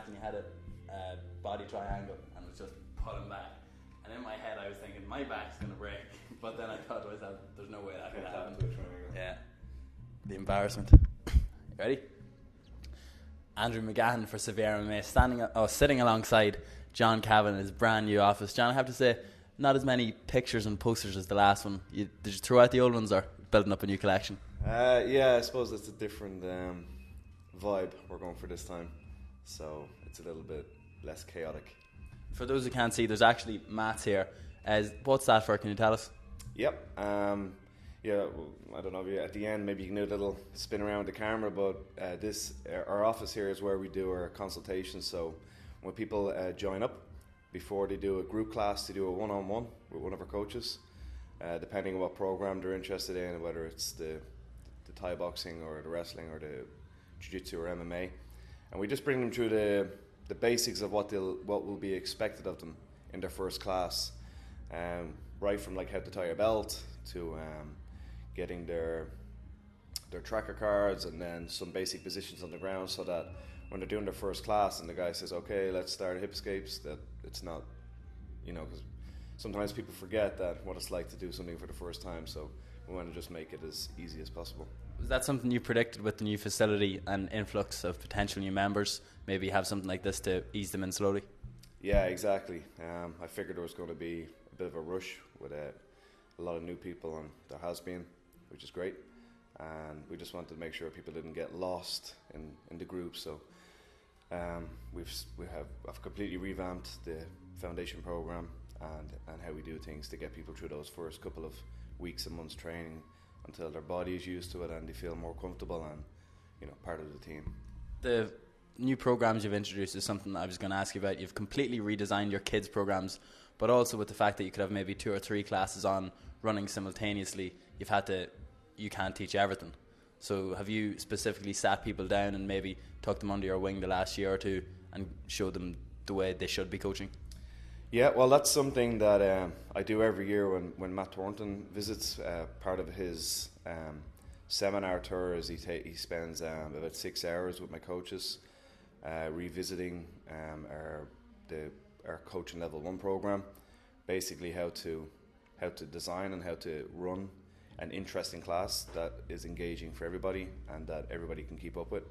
and you had a body triangle and it was just pulling back. And in my head I was thinking, my back's going to break. But then I thought to myself, there's no way that could happen. Yeah. The embarrassment. Ready? Andrew McGahan for SevereMMA sitting alongside John Kavanagh in his brand new office. John, I have to say, not as many pictures and posters as the last one. Did you throw out the old ones or building up a new collection? Yeah, I suppose it's a different vibe we're going for this time. So it's a little bit less chaotic. For those who can't see, there's actually mats here. What's that for? Can you tell us? Yep. Yeah, I don't know if at the end maybe you can do a little spin around the camera, but our office here is where we do our consultations. So when people join up, before they do a group class, they do a one-on-one with one of our coaches, depending on what program they're interested in, whether it's the Thai boxing or the wrestling or the jiu-jitsu or MMA. And we just bring them through the basics of what will be expected of them in their first class, right from like how to tie a belt to getting their tracker cards, and then some basic positions on the ground, so that when they're doing their first class and the guy says, okay, let's start hip escapes, that it's not, because sometimes people forget that what it's like to do something for the first time. So we want to just make it as easy as possible. Was that something you predicted with the new facility and influx of potential new members? Maybe have something like this to ease them in slowly? Yeah, exactly. I figured there was going to be a bit of a rush with a lot of new people, and there has been, which is great. And we just wanted to make sure people didn't get lost in the group. So I've completely revamped the foundation program and how we do things to get people through those first couple of weeks and months training until their body is used to it and they feel more comfortable and part of the team. The new programs you've introduced is something I was going to ask you about. You've completely redesigned your kids programs, but also with the fact that you could have maybe 2 or 3 classes on running simultaneously, you can't teach everything. So have you specifically sat people down and maybe took them under your wing the last year or two and showed them the way they should be coaching? Yeah, well, that's something that I do every year when Matt Thornton visits. Part of his seminar tour is he spends about 6 hours with my coaches, revisiting our coaching level 1 program, basically how to design and how to run an interesting class that is engaging for everybody and that everybody can keep up with.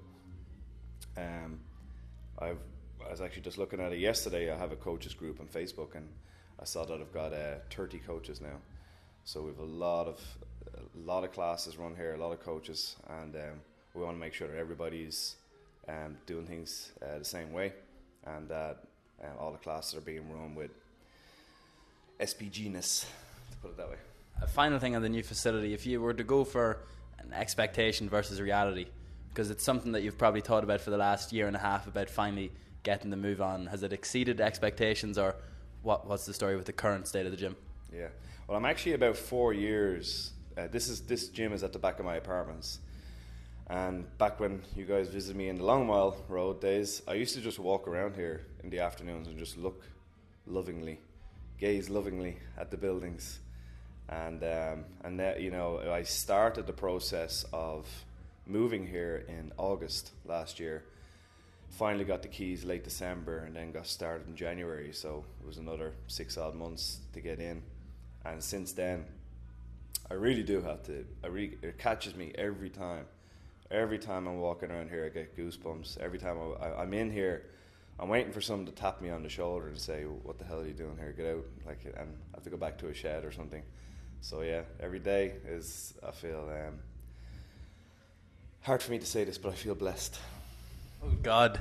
I was actually just looking at it yesterday. I have a coaches group on Facebook, and I saw that I've got 30 coaches now. So we have a lot of classes run here, a lot of coaches, and we want to make sure that everybody's doing things the same way, and that all the classes are being run with SBGi-ness, to put it that way. A final thing on the new facility, if you were to go for an expectation versus reality, because it's something that you've probably thought about for the last year and a half about finally getting the move on, has it exceeded expectations, or what's the story with the current state of the gym? Yeah, well, I'm actually about 4 years. This gym is at the back of my apartments, and back when you guys visited me in the Long Mile Road days, I used to just walk around here in the afternoons and just gaze lovingly at the buildings. And that, I started the process of moving here in August last year. Finally got the keys late December, and then got started in January. So it was another 6 odd months to get in. And since then, I really do have to. It catches me every time. Every time I'm walking around here, I get goosebumps. Every time I'm in here, I'm waiting for someone to tap me on the shoulder and say, "What the hell are you doing here? Get out!" And I have to go back to a shed or something. So yeah, every day is, I feel, hard for me to say this, but I feel blessed. Oh God.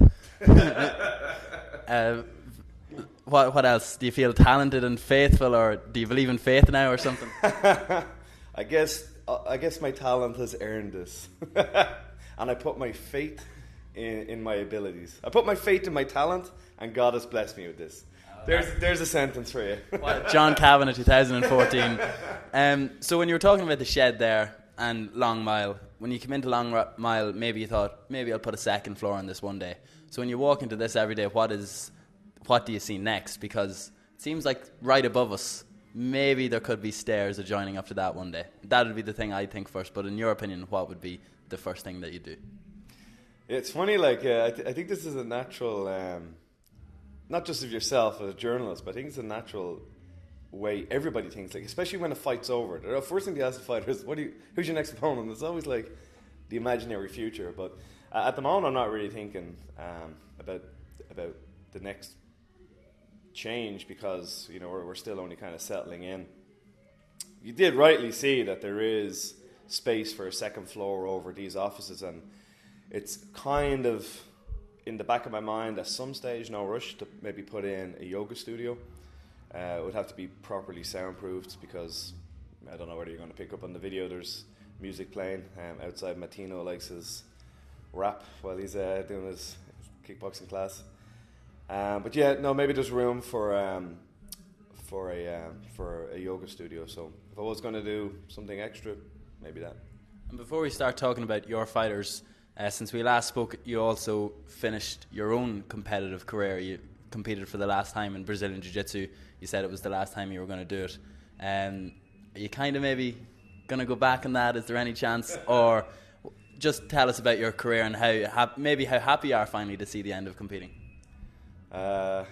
What else? Do you feel talented and faithful, or do you believe in faith now or something? I guess my talent has earned this. And I put my faith in my abilities. I put my faith in my talent, and God has blessed me with this. There's a sentence for you. John Kavanagh, 2014. So when you were talking about the shed there and Long Mile, when you came into Long Mile, maybe you thought, maybe I'll put a second floor on this one day. So when you walk into this every day, what do you see next? Because it seems like right above us, maybe there could be stairs adjoining up to that one day. That would be the thing I'd think first. But in your opinion, what would be the first thing that you do? It's funny, like, I think this is a natural, not just of yourself as a journalist, but I think it's a natural way everybody thinks, like, especially when a fight's over. The first thing they ask the fighter is, who's your next opponent? It's always like the imaginary future. But at the moment, I'm not really thinking about the next change, because, you know, we're still only kind of settling in. You did rightly see that there is space for a second floor over these offices, and it's kind of in the back of my mind at some stage, no rush, to maybe put in a yoga studio. It would have to be properly soundproofed, because I don't know whether you're going to pick up on the video. There's music playing outside. Matino likes his rap while he's doing his kickboxing class. But yeah, no, maybe there's room for a yoga studio. So if I was going to do something extra, maybe that. And before we start talking about your fighters, since we last spoke, you also finished your own competitive career. You competed for the last time in Brazilian Jiu-Jitsu. You said it was the last time you were going to do it. Are you kind of maybe going to go back on that? Is there any chance? Or just tell us about your career and how happy you are finally to see the end of competing. Yeah.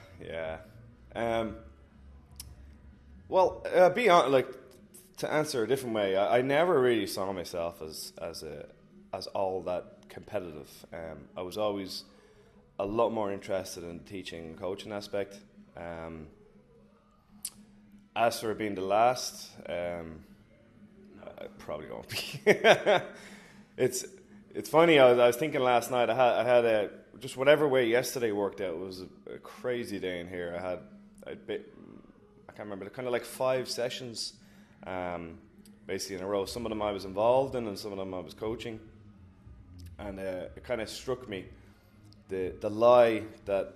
Well, be honest, like, to answer a different way, I never really saw myself as all that competitive. I was always a lot more interested in the teaching and coaching aspect. As for being the last, I probably won't be. It's funny. I was thinking last night. I had just whatever way yesterday worked out. It was a crazy day in here. I can't remember. Kind of like 5 sessions, basically in a row. Some of them I was involved in, and some of them I was coaching. And it kind of struck me the lie that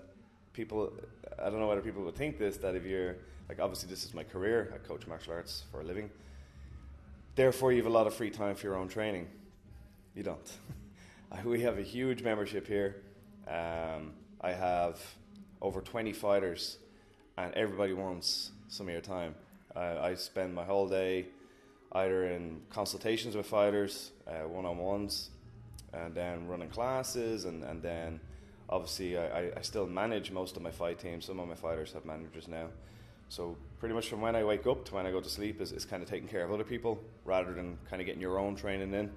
people, I don't know whether people would think this, that if you're, like, obviously this is my career, I coach martial arts for a living, therefore you have a lot of free time for your own training. You don't. We have a huge membership here. I have over 20 fighters, and everybody wants some of your time. I spend my whole day either in consultations with fighters, one-on-ones, and then running classes, and then obviously I still manage most of my fight teams. Some of my fighters have managers now. So pretty much from when I wake up to when I go to sleep is kind of taking care of other people rather than kind of getting your own training in.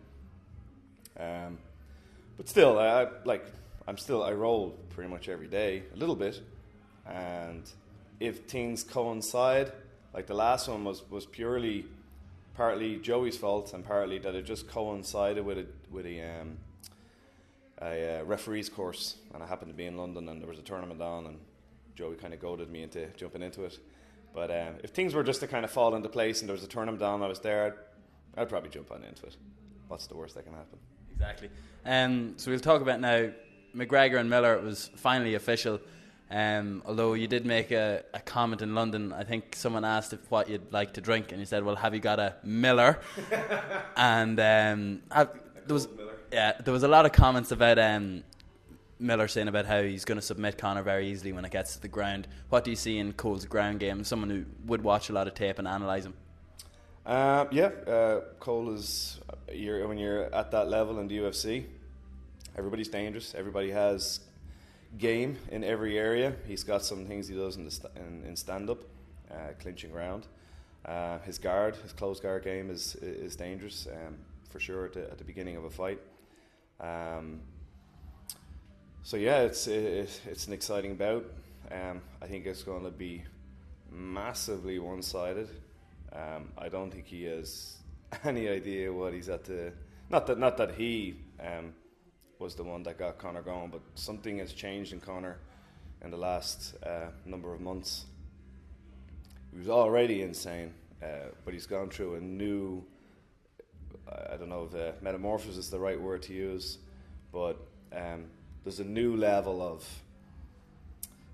But still, I roll pretty much every day, a little bit. And if things coincide, like the last one was purely partly Joey's fault and partly that it just coincided with a referee's course, and I happened to be in London and there was a tournament on, and Joey kind of goaded me into jumping into it. But if things were just to kind of fall into place and there was a tournament on, I was there, I'd probably jump on into it. What's the worst that can happen? Exactly. So we'll talk about now McGregor and Miller. It was finally official. Although you did make a comment in London, I think someone asked what you'd like to drink, and you said, well, have you got a Miller? And there was a lot of comments about Miller saying about how he's going to submit Conor very easily when it gets to the ground. What do you see in Cole's ground game? Someone who would watch a lot of tape and analyse him. Cole is, when you're at that level in the UFC, everybody's dangerous. Everybody has game in every area. He's got some things he does in stand-up, clinching ground. His close guard game is dangerous, for sure at the beginning of a fight. So yeah, it's an exciting bout. I think it's going to be massively one-sided. I don't think he has any idea what he's at to. Not that he was the one that got Conor going, but something has changed in Conor in the last number of months. He was already insane, but he's gone through a new, I don't know if metamorphosis is the right word to use, but there's a new level of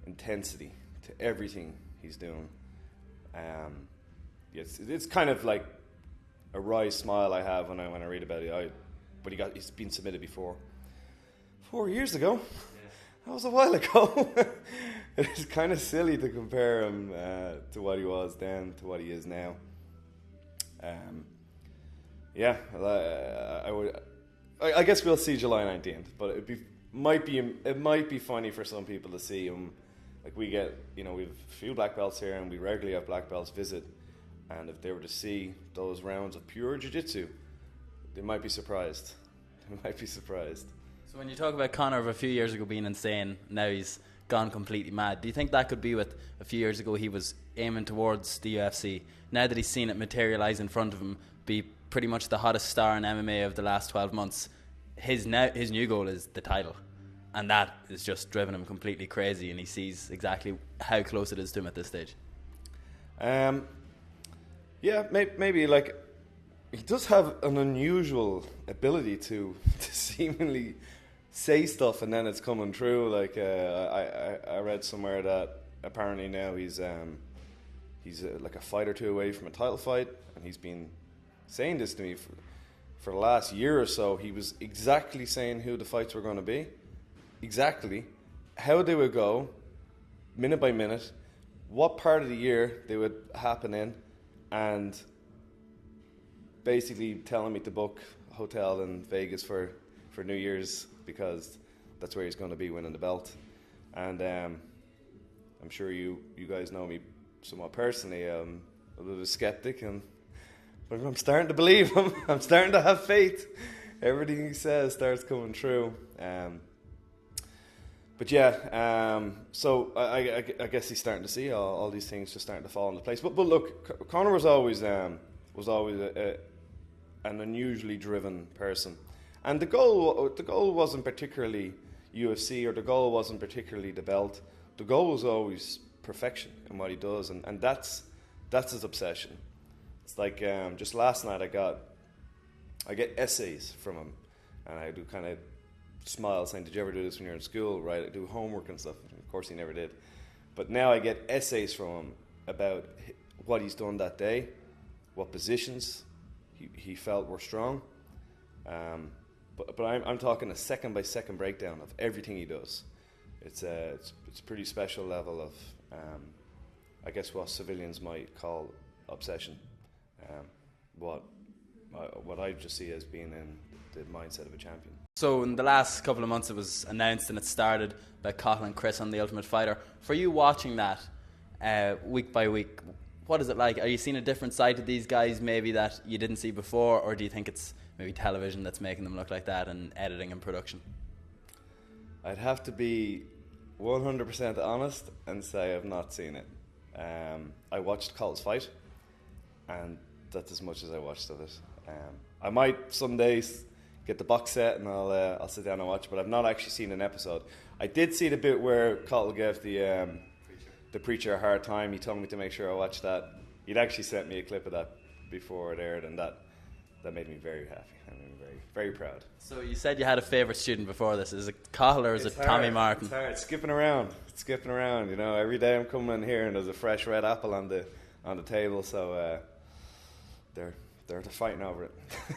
intensity to everything he's doing. It's kind of like a wry smile I have when I read about it. But he's been submitted before. 4 years ago. That was a while ago. It's kind of silly to compare him to what he was then to what he is now. I guess we'll see July 19th, but it'd be it might be funny for some people to see him. Like we get, we've a few black belts here, and we regularly have black belts visit. And if they were to see those rounds of pure jiu-jitsu, they might be surprised. They might be surprised. So when you talk about Conor of a few years ago being insane, now he's gone completely mad. Do you think that could be with a few years ago he was aiming towards the UFC? Now that he's seen it materialise in front of him, be pretty much the hottest star in MMA of the last 12 months, his new goal is the title. And that is just driven him completely crazy, and he sees exactly how close it is to him at this stage. Yeah, maybe like he does have an unusual ability to seemingly say stuff and then it's coming true. Like I read somewhere that apparently now he's like a fight or two away from a title fight, and he's been saying this to me for the last year or so. He was exactly saying who the fights were going to be, exactly how they would go, minute by minute, what part of the year they would happen in, and basically telling me to book a hotel in Vegas for New Year's because that's where he's going to be winning the belt. And I'm sure you guys know me somewhat personally. I'm a little bit skeptic, but I'm starting to believe him. I'm starting to have faith. Everything he says starts coming true. But yeah, so I guess he's starting to see all these things just starting to fall into place. But look, Conor was always an unusually driven person, and the goal wasn't particularly UFC, or the goal wasn't particularly the belt. The goal was always perfection in what he does, and that's his obsession. It's like just last night I get essays from him, and I do kind of smile saying, did you ever do this when you're in school? Right, I do homework and stuff. Of course he never did, but now I get essays from him about what he's done that day, what positions he felt were strong, but I'm talking a second by second breakdown of everything he does. It's a pretty special level of I guess what civilians might call obsession. What I just see as being in the mindset of a champion. So in the last couple of months it was announced and it started by Cathal and Chris on The Ultimate Fighter. For you watching that week by week, what is it like? Are you seeing a different side to these guys maybe that you didn't see before, or do you think it's maybe television that's making them look like that, and editing and production? I'd have to be 100% honest and say I've not seen it. I watched Cathal's fight, and that's as much as I watched of it. I might some days get the box set and I'll sit down and watch, but I've not actually seen an episode. I did see the bit where Cathal gave the preacher a hard time. He told me to make sure I watched that. He'd actually sent me a clip of that before it aired, and that made me very happy. I mean, very, very proud. So you said you had a favourite student before this. Is it Cathal or is it Tommy Martin? It's hard. It's skipping around. Every day I'm coming in here and there's a fresh red apple on the table. So they're fighting over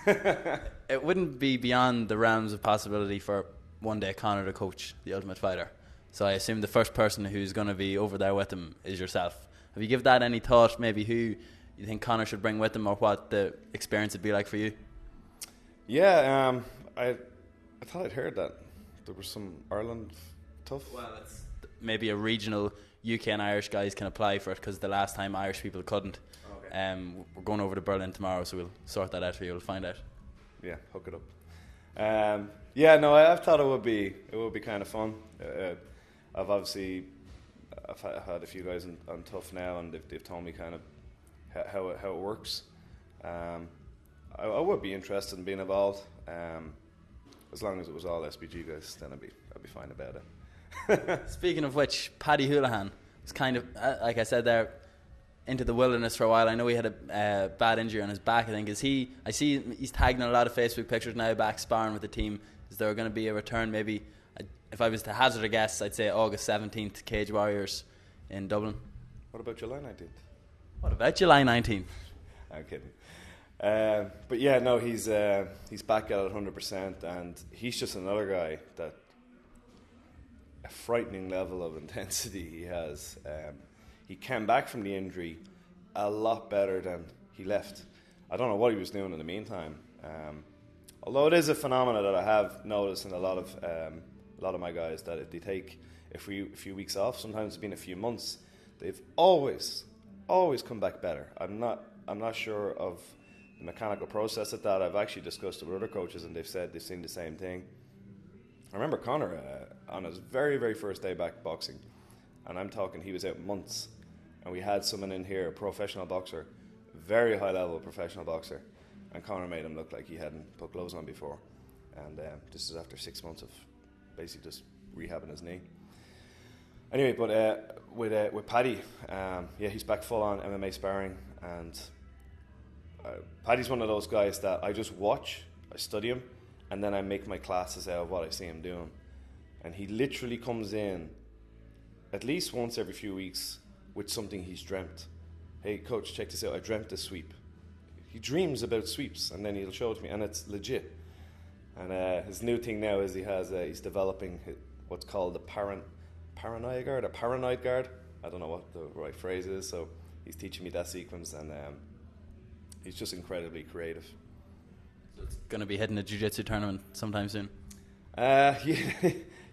it. It wouldn't be beyond the realms of possibility for one day Conor to coach The Ultimate Fighter. So I assume the first person who's going to be over there with him is yourself. Have you given that any thought, maybe who you think Conor should bring with him, or what the experience would be like for you? Yeah, I thought I'd heard that there was some Ireland tough. Well, it's maybe a regional UK and Irish guys can apply for it, because the last time Irish people couldn't. Okay. We're going over to Berlin tomorrow, so we'll sort that out for you. We'll find out. Yeah, hook it up. I've thought it would be kind of fun. I've had a few guys on Tough now, and they've told me kind of how it works. I would be interested in being involved, as long as it was all SBGi guys. Then I'd be fine about it. Speaking of which, Paddy Holohan was kind of like I said there, into the wilderness for a while. I know he had a bad injury on his back. I see he's tagging a lot of Facebook pictures now, back sparring with the team. Is there going to be a return? Maybe, if I was to hazard a guess, I'd say August 17th, Cage Warriors in Dublin. What about July 19th? What about July 19th? I'm kidding. But yeah, no, he's back at it 100%, and he's just another guy that a frightening level of intensity he has. He came back from the injury a lot better than he left. I don't know what he was doing in the meantime. Although it is a phenomenon that I have noticed in a lot of a lot of my guys, that if they take a few weeks off, sometimes it's been a few months, they've always come back better. I'm not sure of the mechanical process of that. I've actually discussed it with other coaches, and they've said they've seen the same thing. I remember Conor on his very, very first day back boxing, and I'm talking he was out months, and we had someone in here, a professional boxer, very high level professional boxer, and Conor made him look like he hadn't put gloves on before. And this is after 6 months of basically just rehabbing his knee. Anyway, but with Paddy, he's back full on MMA sparring, and Paddy's one of those guys that I just watch, I study him, and then I make my classes out of what I see him doing. And he literally comes in at least once every few weeks with something he's dreamt. Hey coach, check this out, I dreamt this sweep. He dreams about sweeps, and then he'll show it to me, and it's legit. And his new thing now is he's developing what's called the paranoid guard. I don't know what the right phrase is, so he's teaching me that sequence, and he's just incredibly creative. So it's going to be hitting a jiu-jitsu tournament sometime soon?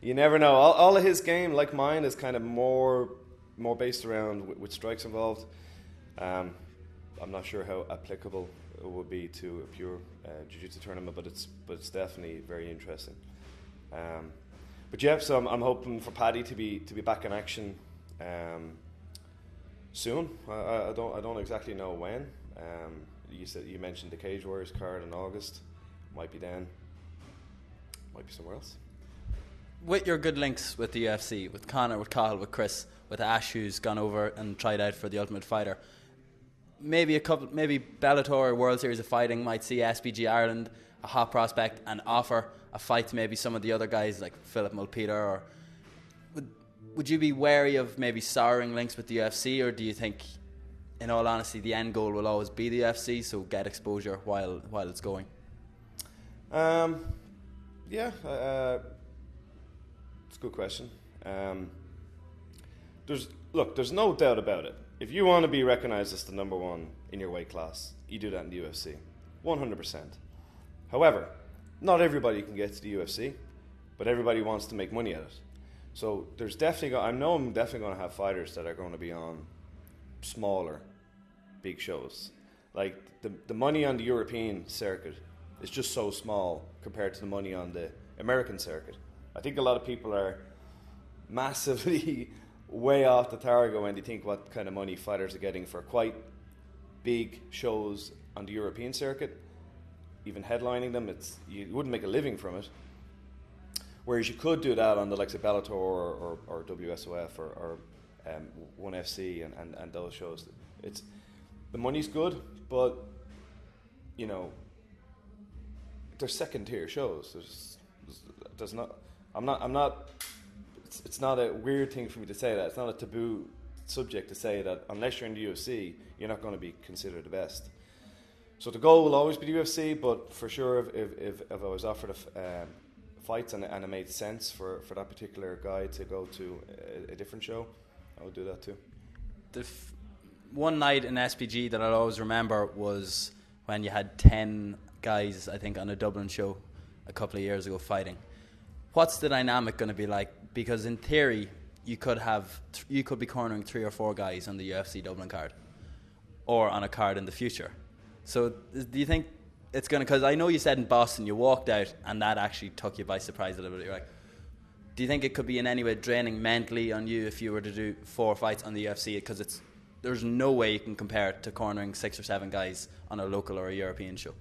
You never know. All of his game, like mine, is kind of more based around with strikes involved. I'm not sure how applicable it would be to a pure jiu-jitsu tournament, but it's definitely very interesting. But yeah, so I'm hoping for Paddy to be back in action soon. I don't exactly know when. You mentioned the Cage Warriors card in August. Might be then. Might be somewhere else. With your good links with the UFC, with Conor, with Cahill, with Chris, with Ash, who's gone over and tried out for the Ultimate Fighter, maybe Bellator World Series of Fighting might see SBGi Ireland, a hot prospect, and offer a fight to maybe some of the other guys like Philip Mulpeter. Or would you be wary of maybe souring links with the UFC, or do you think, in all honesty, the end goal will always be the UFC, so get exposure while it's going? It's a good question. There's no doubt about it. If you want to be recognised as the number one in your weight class, you do that in the UFC, 100%. However, not everybody can get to the UFC, but everybody wants to make money at it. So there's definitely, I'm definitely going to have fighters that are going to be on smaller, big shows. Like the money on the European circuit is just so small compared to the money on the American circuit. I think a lot of people are massively way off the target when they think what kind of money fighters are getting for quite big shows on the European circuit. Even headlining them, you wouldn't make a living from it. Whereas you could do that on the likes of Bellator or WSOF or ONE FC and those shows. The money's good, but they're second tier shows. There's not. I'm not. It's not a weird thing for me to say that. It's not a taboo subject to say that unless you're in the UFC, you're not going to be considered the best. So the goal will always be the UFC, but for sure, if I was offered fights and it made sense for that particular guy to go to a different show, I would do that too. One night in SBGi that I'll always remember was when you had 10 guys, I think, on a Dublin show a couple of years ago fighting. What's the dynamic going to be like? Because in theory, you could be cornering 3 or 4 guys on the UFC Dublin card, or on a card in the future. So do you think it's going to, because I know you said in Boston you walked out and that actually took you by surprise a little bit. You're like, do you think it could be in any way draining mentally on you if you were to do 4 fights on the UFC? Because there's no way you can compare it to cornering 6 or 7 guys on a local or a European show.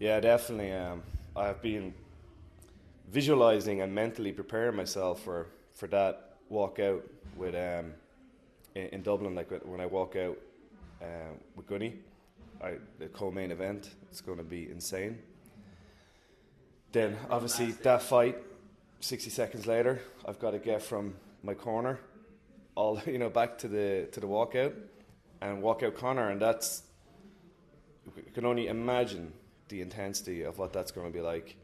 Yeah, definitely. I've been visualizing and mentally preparing myself for that walkout with in Dublin. Like when I walk out with Gunny, the co-main event, it's going to be insane. Then obviously that fight, 60 seconds later, I've got to get from my corner all back to the walkout and walk out Conor, and that's, you can only imagine the intensity of what that's going to be like.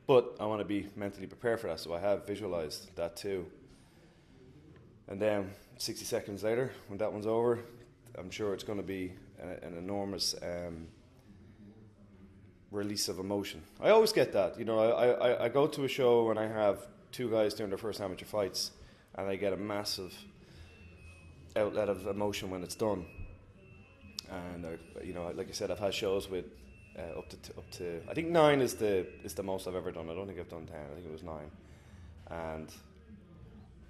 But I want to be mentally prepared for that, so I have visualized that too. And then 60 seconds later, when that one's over, I'm sure it's going to be an enormous release of emotion. I always get that. You know, I go to a show and I have two guys doing their first amateur fights, and I get a massive outlet of emotion when it's done. And you know, like I said, I've had shows with up to I think 9 is the most I've ever done. I don't think I've done 10. I think it was 9. And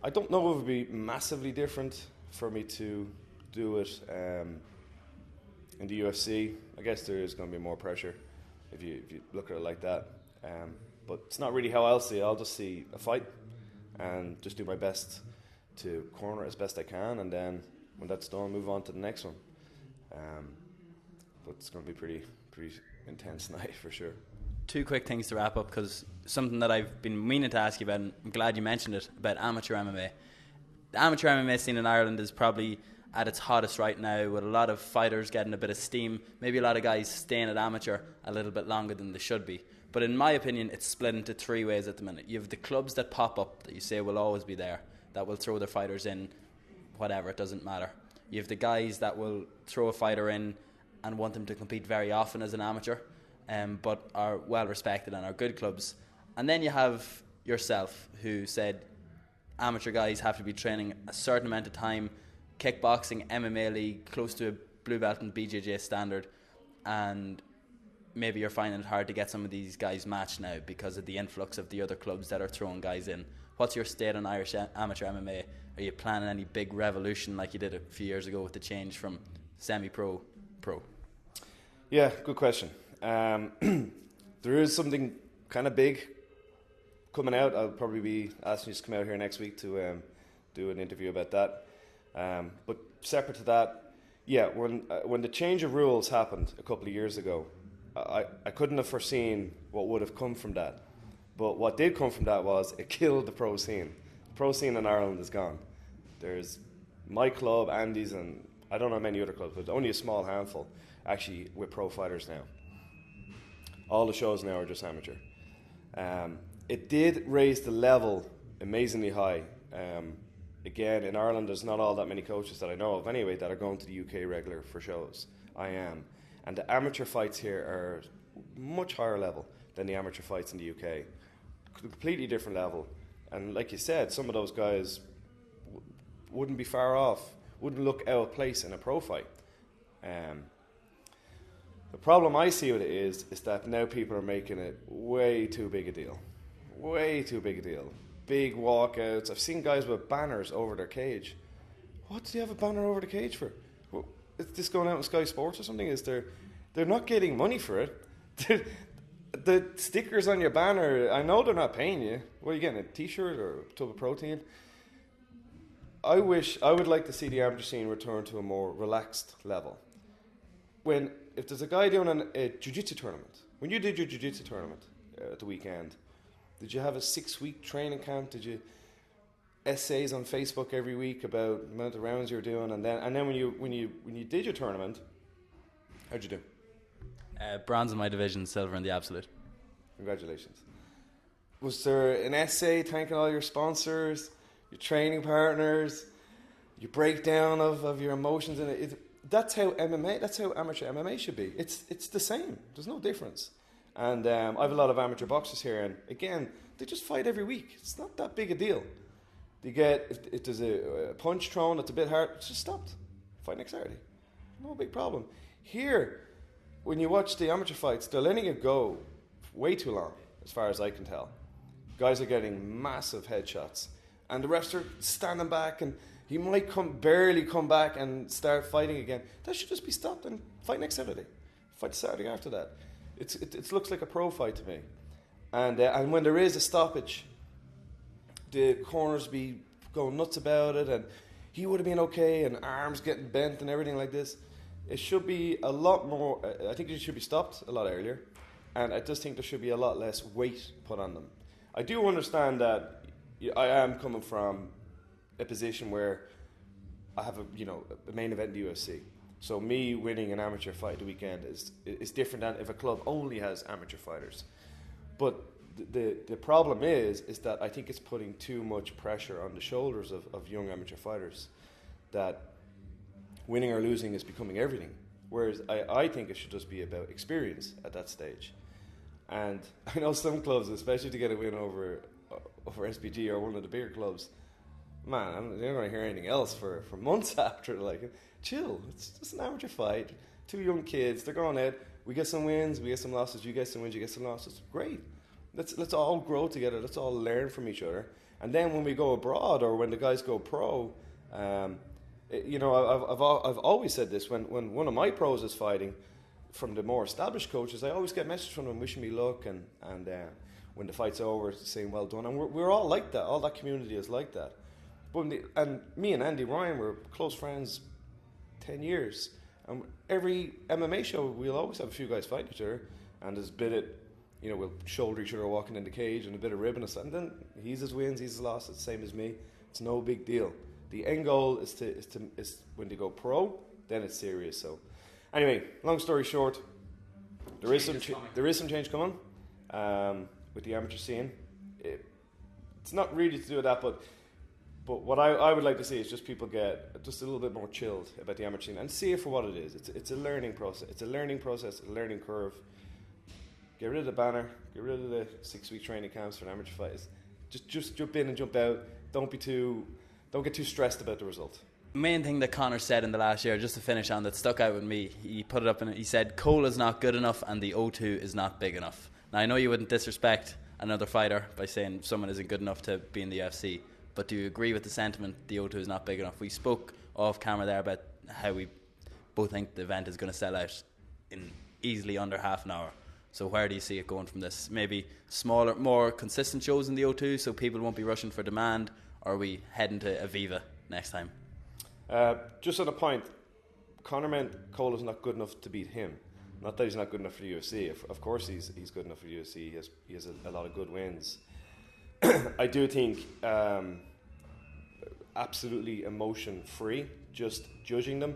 I don't know if it would be massively different for me to do it in the UFC. I guess there is going to be more pressure if you look at it like that. But it's not really how I'll see it. I'll just see a fight and just do my best to corner it as best I can, and then when that's done, move on to the next one. But it's going to be pretty intense night for sure. 2 quick things to wrap up, because something that I've been meaning to ask you about, and I'm glad you mentioned it, about amateur MMA. The amateur MMA scene in Ireland is probably at its hottest right now, with a lot of fighters getting a bit of steam, maybe a lot of guys staying at amateur a little bit longer than they should be. But in my opinion, it's split into 3 ways at the minute. You have the clubs that pop up that you say will always be there, that will throw their fighters in, whatever, it doesn't matter. You have the guys that will throw a fighter in and want them to compete very often as an amateur, but are well respected and are good clubs. And then you have yourself, who said amateur guys have to be training a certain amount of time, kickboxing, MMA league, close to a blue belt and BJJ standard, and maybe you're finding it hard to get some of these guys matched now because of the influx of the other clubs that are throwing guys in. What's your state on Irish amateur MMA? Are you planning any big revolution like you did a few years ago with the change from semi-pro, pro? Yeah, good question. There is something kind of big coming out. I'll probably be asking you to come out here next week to do an interview about that. But separate to that, yeah, when the change of rules happened a couple of years ago, I couldn't have foreseen what would have come from that. But what did come from that was it killed the pro scene. The pro scene in Ireland is gone. There's my club, Andy's, and I don't know many other clubs, but only a small handful actually with pro fighters now. All the shows now are just amateur. It did raise the level amazingly high. Again, in Ireland, there's not all that many coaches that I know of anyway that are going to the UK regular for shows. I am. And the amateur fights here are much higher level than the amateur fights in the UK. Completely different level. And like you said, some of those guys wouldn't be far off, wouldn't look out of place in a pro fight. The problem I see with it is that now people are making it way too big a deal. Way too big a deal. Big walkouts. I've seen guys with banners over their cage. What do you have a banner over the cage for? Well, is this going out on Sky Sports or something? They're not getting money for it. The stickers on your banner, I know they're not paying you. What are you getting, a t-shirt or a tub of protein? I would like to see the amateur scene return to a more relaxed level. If there's a guy doing a jiu-jitsu tournament, when you did your jiu-jitsu tournament at the weekend, did you have a 6-week training camp? Did you essays on Facebook every week about the amount of rounds you were doing? And then when you did your tournament, how'd you do? Bronze in my division, silver in the absolute. Congratulations. Was there an essay thanking all your sponsors, your training partners, your breakdown of your emotions in it? That's how amateur MMA should be. It's the same. There's no difference. And I have a lot of amateur boxers here, and again, they just fight every week. It's not that big a deal. You get if there's a punch thrown that's a bit hard, it's just stopped. Fight next Saturday. No big problem. Here, when you watch the amateur fights, they're letting it go way too long, as far as I can tell. Guys are getting massive headshots, and the refs are standing back, and he might barely come back and start fighting again. That should just be stopped and fight next Saturday. Fight the Saturday after that. It looks like a pro fight to me. And when there is a stoppage, the corners be going nuts about it, and he would have been okay, and arms getting bent and everything like this. It should be a lot more. I think it should be stopped a lot earlier, and I just think there should be a lot less weight put on them. I do understand that I am coming from a position where I have a main event in the UFC. So me winning an amateur fight the weekend is different than if a club only has amateur fighters. But the problem is that I think it's putting too much pressure on the shoulders of young amateur fighters, that winning or losing is becoming everything. Whereas I think it should just be about experience at that stage. And I know some clubs, especially to get a win over SBGi or one of the bigger clubs, man, they're not going to hear anything else for months after. Like, chill, it's just an amateur fight. 2 young kids, they're going out. We get some wins, we get some losses. You get some wins, you get some losses. Great. Let's all grow together. Let's all learn from each other. And then when we go abroad or when the guys go pro, you know, I've always said this. When one of my pros is fighting, from the more established coaches, I always get messages from them wishing me luck, and when the fight's over, saying well done. And we're all like that. All that community is like that. But and me and Andy Ryan were close friends 10 years. And every MMA show, we'll always have a few guys fight each other, and there's a bit of, you know, we'll shoulder each other walking in the cage and a bit of ribbon and stuff. And then he's his wins, he's his losses, same as me. It's no big deal. The end goal is when they go pro, then it's serious. So, anyway, long story short, there is some change coming with the amateur scene. It's not really to do with that, but what I would like to see is just people get just a little bit more chilled about the amateur scene and see it for what it is. It's a learning process. It's a learning process, a learning curve. Get rid of the banner. Get rid of the 6-week training camps for amateur fighters. Just jump in and jump out. Don't get too stressed about the result. The main thing that Conor said in the last year, just to finish on, that stuck out with me, he put it up and he said, Cole is not good enough and the O2 is not big enough. Now, I know you wouldn't disrespect another fighter by saying someone isn't good enough to be in the UFC, but do you agree with the sentiment the O2 is not big enough? We spoke off camera there about how we both think the event is going to sell out in easily under half an hour. So where do you see it going from this? Maybe smaller, more consistent shows in the O2 so people won't be rushing for demand, or are we heading to Aviva next time? Just on a point, Conor meant Cole is not good enough to beat him. Not that he's not good enough for the UFC. Of course he's good enough for the UFC. He has a lot of good wins. I do think absolutely emotion free, just judging them,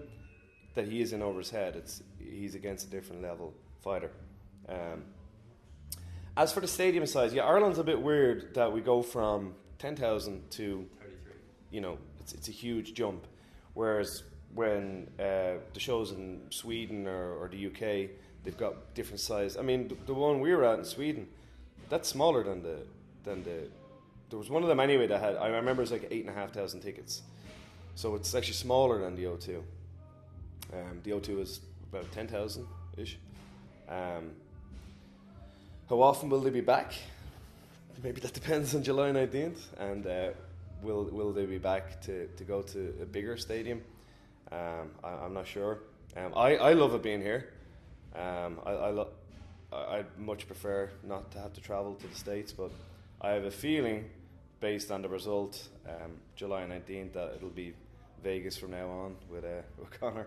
that he is in over his head. He's against a different level fighter. As for the stadium size, yeah, Ireland's a bit weird that we go from 10,000 to 33. You know, it's a huge jump. Whereas when the shows in Sweden or the UK, they've got different size. I mean, the one we were at in Sweden, that's smaller than the. There was one of them anyway that had. I remember it was like 8,500 tickets, so it's actually smaller than the O2. The O2 is about 10,000 ish. How often will they be back? Maybe that depends on July 19th, and will they be back to go to a bigger stadium? I'm not sure. I love it being here. I'd much prefer not to have to travel to the States, but I have a feeling, based on the result, July 19th, that it'll be Vegas from now on with Conor.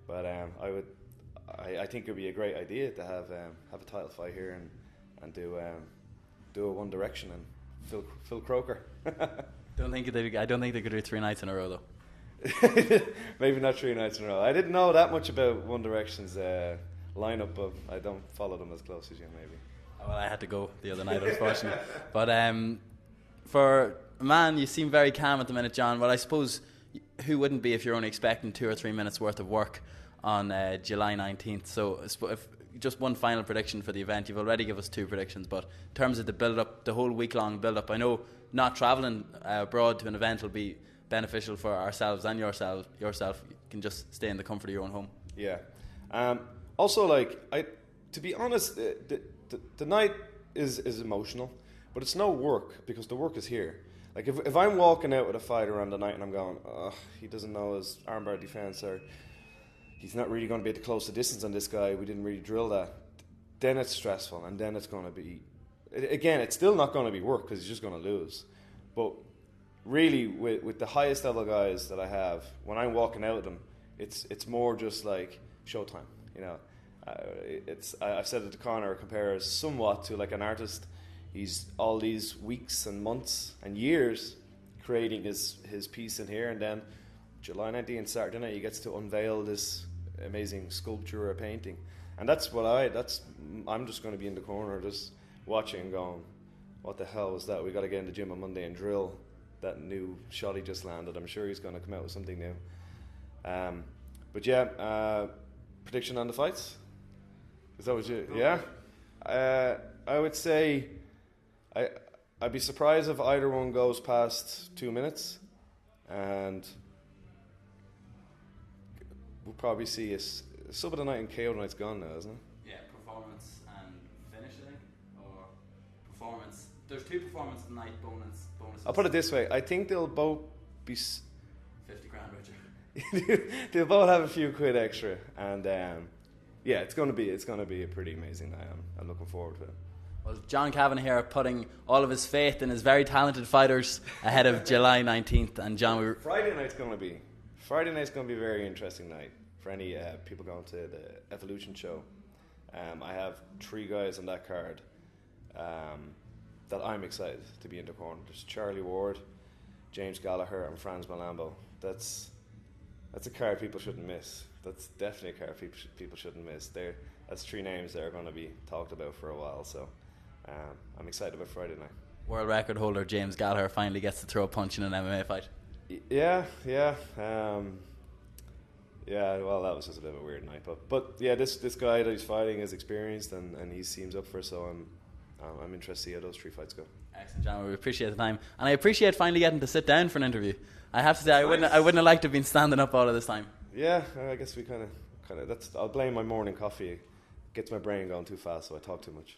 But I think it would be a great idea to have a title fight here and do a One Direction and Phil Croker. I don't think they could do 3 nights in a row though. Maybe not 3 nights in a row. I didn't know that much about One Direction's lineup, but I don't follow them as close as you maybe. Well, I had to go the other night, unfortunately. But for a man, you seem very calm at the minute, John. Well, I suppose who wouldn't be if you're only expecting 2 or 3 minutes worth of work on July 19th? So if just one final prediction for the event. You've already given us 2 predictions, but in terms of the build-up, the whole week-long build-up, I know not travelling abroad to an event will be beneficial for ourselves and yourself. You can just stay in the comfort of your own home. Yeah. Also, to be honest, the night is emotional, but it's no work because the work is here. Like if I'm walking out with a fighter on the night and I'm going, he doesn't know his armbar defense, or he's not really going to be able to close the distance on this guy, we didn't really drill that, then it's stressful, and then it's going to be, again, it's still not going to be work because he's just going to lose. But really, with the highest level guys that I have, when I'm walking out with them, it's more just like showtime, you know. I've said it to Conor, compares somewhat to like an artist. He's all these weeks and months and years creating his piece in here, and then July 19th, Saturday night, he gets to unveil this amazing sculpture or painting. And I'm just going to be in the corner just watching and going, what the hell was that? We got to get in the gym on Monday and drill that new shot he just landed. I'm sure he's going to come out with something new. But yeah, prediction on the fights? Is that what you... Yeah? I would say I'd be surprised if either one goes past 2 minutes, and we'll probably see a sub of the night and KO night's gone now, isn't it? Yeah, performance and finish, I think, or performance. There's 2 performance night bonuses. I'll put it this way: I think they'll both be 50 grand richer. They'll both have a few quid extra, and yeah, it's gonna be a pretty amazing night. I'm looking forward to it. Well, John Kavanagh here putting all of his faith in his very talented fighters ahead of July 19th. And John, Friday night's gonna be a very interesting night for any people going to the Evolution show. I have 3 guys on that card that I'm excited to be in the corner. There's Charlie Ward, James Gallagher, and Franz Malambo. That's a card people shouldn't miss. That's definitely a card people shouldn't miss. That's 3 names that are going to be talked about for a while. So I'm excited about Friday night. World record holder James Gallagher finally gets to throw a punch in an MMA fight. Yeah. Well, that was just a bit of a weird night, but yeah, this guy that he's fighting is experienced and he seems up for it. So I'm interested to see how those 3 fights go. Excellent, John. We appreciate the time, and I appreciate finally getting to sit down for an interview. I have to say, I wouldn't have liked to have been standing up all of this time. Yeah, I guess we kind of. I'll blame my morning coffee. It gets my brain going too fast, so I talk too much.